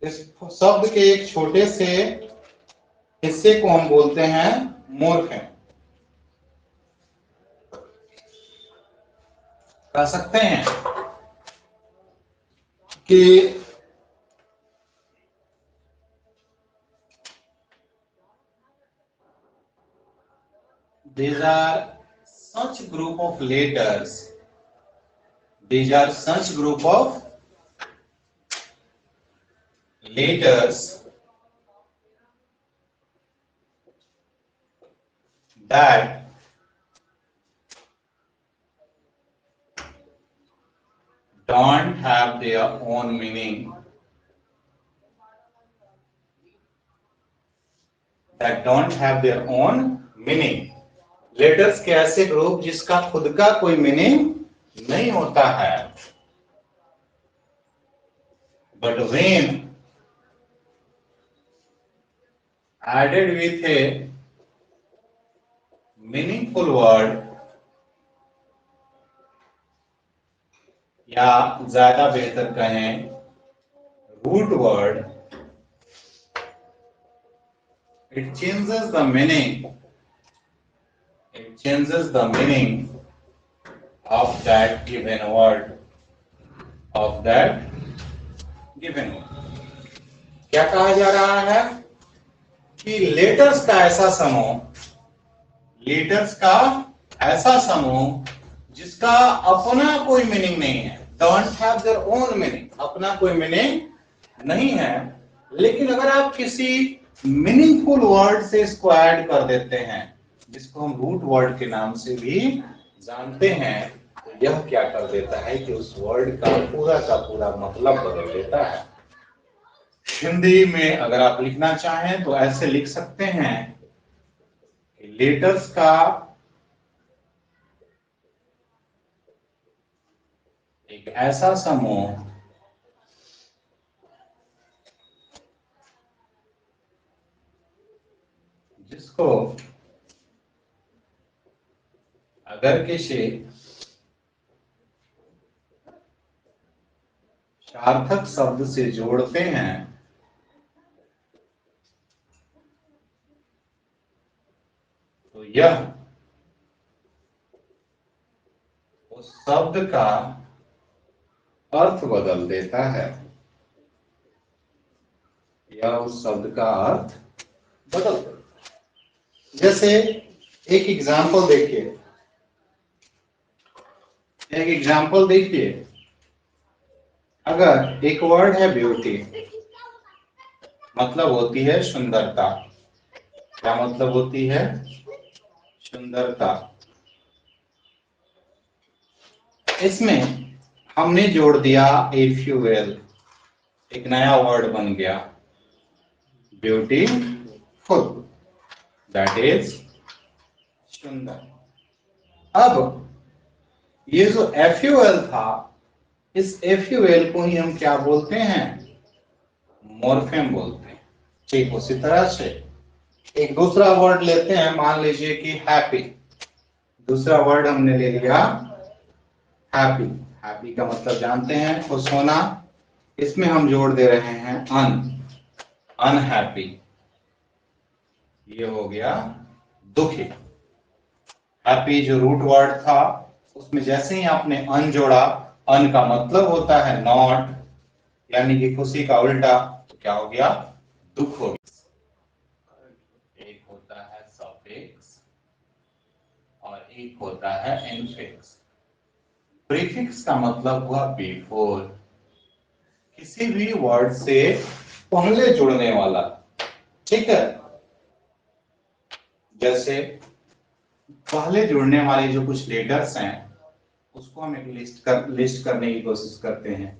इस शब्द के एक छोटे से हिस्से को हम बोलते हैं मोर्फेम। कह सकते हैं कि these are such group of letters, these are such group of letters that don't have their own meaning, that don't have their own meaning. Letters के ऐसे ग्रुप जिसका खुद का कोई मीनिंग नहीं होता है, but when added with a meaningful word, या ज्यादा बेहतर कहें root word, it changes the meaning, it changes the meaning of that given word, of that given word. क्या कहा जा रहा है कि लेटर्स का ऐसा समूह, लेटर्स का ऐसा समूह जिसका अपना कोई मीनिंग नहीं है, don't have their own meaning, अपना कोई मीनिंग नहीं है, लेकिन अगर आप किसी मीनिंगफुल वर्ड से इसको ऐड कर देते हैं, जिसको हम रूट वर्ड के नाम से भी जानते हैं, तो यह क्या कर देता है कि उस वर्ड का पूरा मतलब बदल देता है। हिंदी में अगर आप लिखना चाहें तो ऐसे लिख सकते हैं कि लेटर्स का एक ऐसा समूह जिसको अगर किसी सार्थक शब्द से जोड़ते हैं तो यह उस शब्द का अर्थ बदल देता है, या उस शब्द का अर्थ बदल देता है। जैसे एक एग्जाम्पल देखिए, एक एग्जाम्पल देखिए, अगर एक वर्ड है ब्यूटी, मतलब होती है सुंदरता। क्या मतलब होती है? सुंदरता। इसमें हमने जोड़ दिया एफ्यूएल, एक नया वर्ड बन गया ब्यूटीफुल, दैट इज सुंदर। अब ये जो एफ्यूएल था, इस एफ्यूएल को ही हम क्या बोलते हैं? मॉर्फेम बोलते हैं। ठीक उसी तरह से एक दूसरा वर्ड लेते हैं, मान लीजिए कि हैप्पी, दूसरा वर्ड हमने ले लिया हैप्पी। हैप्पी का मतलब जानते हैं, खुश होना। इसमें हम जोड़ दे रहे हैं अनहैप्पी, ये हो गया दुखी। हैप्पी जो रूट वर्ड था, उसमें जैसे ही आपने अन जोड़ा, अन का मतलब होता है नॉट, यानी कि खुशी का उल्टा, तो क्या हो गया? दुख हो गया। एक होता है सफिक्स और एक होता है इनफिक्स। प्रीफिक्स का मतलब हुआ बिफोर, किसी भी वर्ड से पहले जुड़ने वाला। ठीक है, जैसे पहले जुड़ने वाले जो कुछ लेटर्स हैं, उसको हम एक लिस्ट करने की कोशिश करते हैं।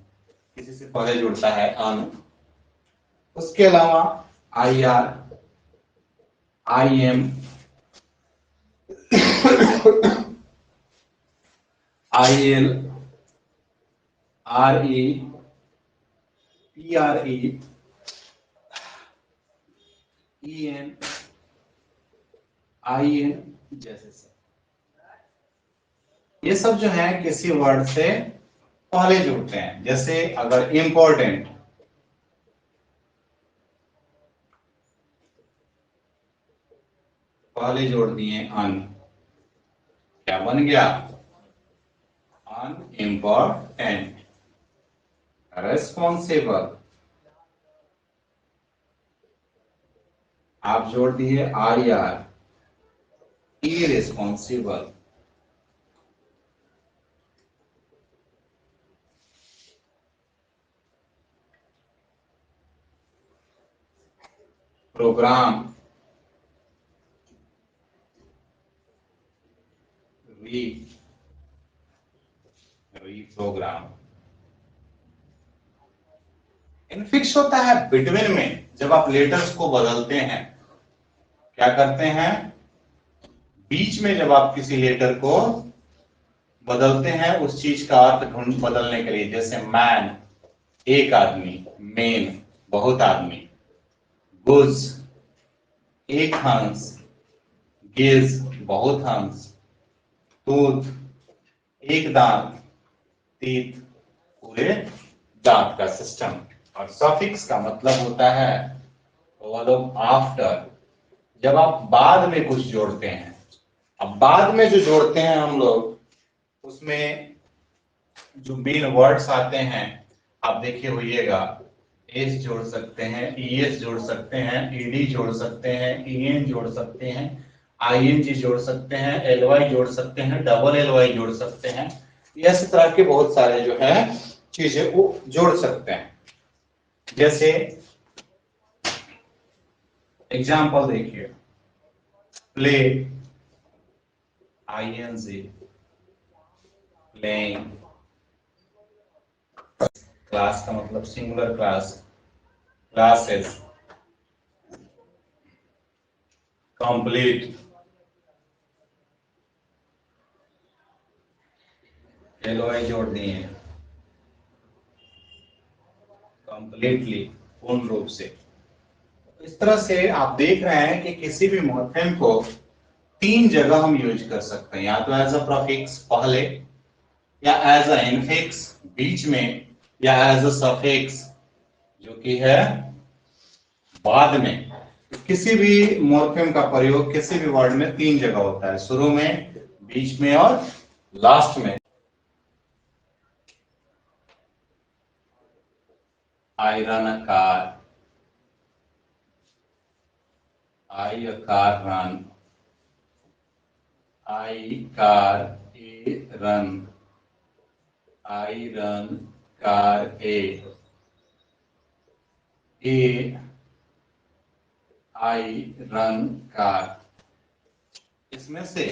किसी से पहले जुड़ता है अन, उसके अलावा I R, I M, I L, R E, P R E, E N, I N, जैसे सब ये सब जो है किसी वर्ड से पहले जुड़ते हैं। जैसे अगर इम्पोर्टेंट, पहले जोड़ दिए अन, क्या बन गया? अनइम्पोर्टेंट। रेस्पॉन्सिबल, आप जोड़ दिए R R, irresponsible. Program, reprogram. Infix होता है बिटवीन में, जब आप लेटर्स को बदलते हैं, क्या करते हैं? बीच में जब आप किसी लेटर को बदलते हैं उस चीज का अर्थ ढूंढ बदलने के लिए, जैसे मैन एक आदमी, मेन बहुत आदमी, गुज एक हंस, गिज बहुत हंस, टूथ एक दांत, टीथ पूरे दांत का सिस्टम। और सफिक्स का मतलब होता है वो लोग आफ्टर, जब आप बाद में कुछ जोड़ते हैं। अब बाद में जो जोड़ते हैं हम लोग, उसमें जो मेन वर्ड्स आते हैं, आप देखिए होइएगा, एस जोड़ सकते हैं, ईएस जोड़ सकते हैं, ईडी जोड़ सकते हैं, ईएन जोड़ सकते हैं, आईएनजी जोड़ सकते हैं, एलवाई जोड़ सकते हैं, डबल एलवाई जोड़ सकते हैं। इस तरह के बहुत सारे जो है चीजें वो जोड़ सकते हैं। जैसे एग्जांपल देखिए, प्ले, आईएनजी, प्लेइंग। क्लास का मतलब singular class, classes, complete, LOI जोड़ दिए, कंप्लीटली पूर्ण रूप से। इस तरह से आप देख रहे हैं कि किसी भी मॉर्फेम को तीन जगह हम यूज कर सकते हैं, या तो एज अ प्रीफिक्स पहले, या एज अ इनफिक्स बीच में, या एज अ सफिक्स जो कि है बाद में। किसी भी मॉर्फेम का प्रयोग किसी भी वर्ड में तीन जगह होता है, शुरू में, बीच में और लास्ट में। Iron car, I car run, I car A run, I run car A I run car. इसमें से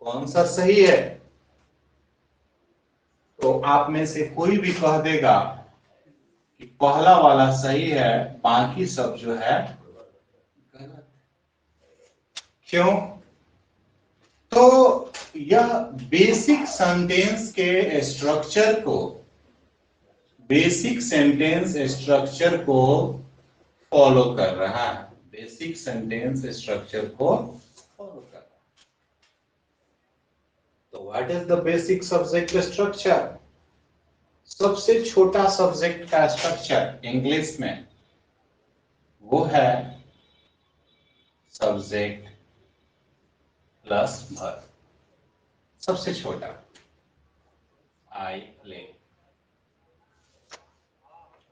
कौन सा सही है? तो आप में से कोई भी कह देगा कि पहला वाला सही है, बाकी सब जो है गलत। क्यों? तो यह बेसिक सेंटेंस के स्ट्रक्चर को, बेसिक सेंटेंस स्ट्रक्चर को फॉलो कर रहा है, बेसिक सेंटेंस स्ट्रक्चर को फॉलो कर रहा है। तो what is the basic subject structure? सबसे छोटा सब्जेक्ट का स्ट्रक्चर इंग्लिश में वो है सब्जेक्ट प्लस वर्ब, सबसे छोटा, आई प्ले।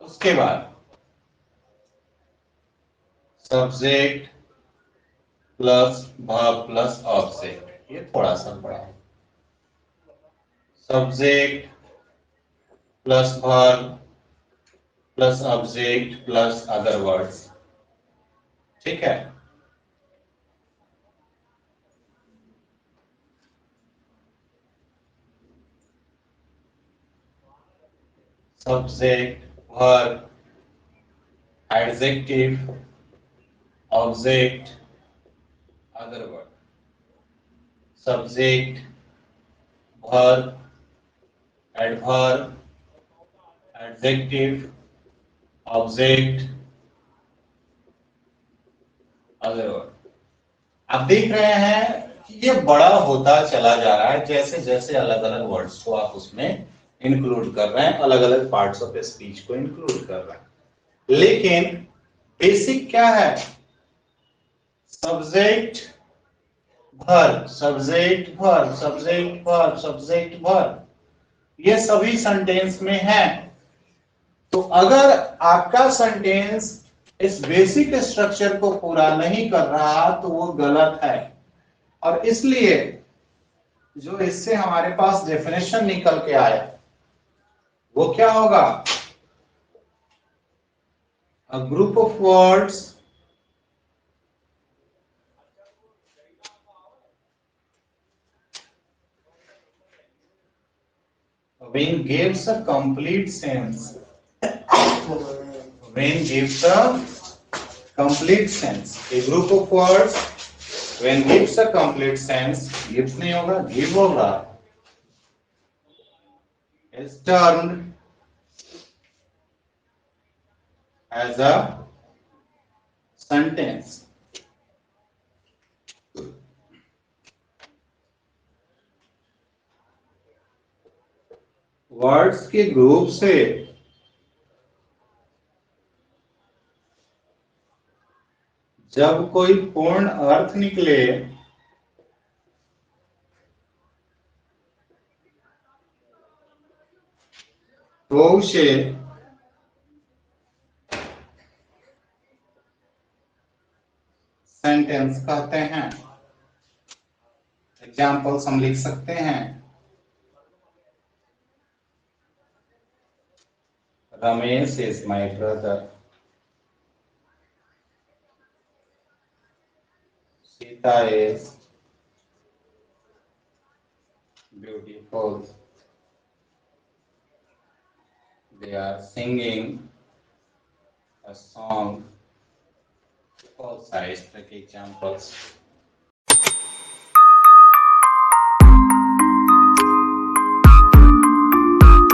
उसके बाद subject plus verb plus object, ये थोड़ा सा बड़ा है। Subject plus verb plus object plus other words, ठीक है। Subject, verb, adjective, object, other word. Subject, verb, adverb, adjective, object, other word. आप देख रहे हैं कि ये बड़ा होता चला जा रहा है, जैसे जैसे अलग अलग वर्ड्स को आप उसमें इंक्लूड कर रहे हैं, अलग अलग पार्ट्स ऑफ स्पीच को इंक्लूड कर रहे हैं। लेकिन बेसिक क्या है? Subject verb, subject verb, subject verb, subject verb, ये सभी सेंटेंस में है। तो अगर आपका सेंटेंस इस बेसिक स्ट्रक्चर को पूरा नहीं कर रहा तो वो गलत है। और इसलिए जो इससे हमारे पास डेफिनेशन निकल के आया वो क्या होगा? A group of words when gives a complete sense, when gives a complete sense, a group of words when gives a complete sense, gives नहीं होगा, give होगा, is termed as a sentence. Words के group से जब कोई पूर्ण अर्थ निकले तो उसे सेंटेंस कहते हैं। एग्जाम्पल्स हम लिख सकते हैं। Ramesh is my brother, Sita is beautiful, they are singing a song। बहुत सारे इस तरह के एग्जाम्पल्स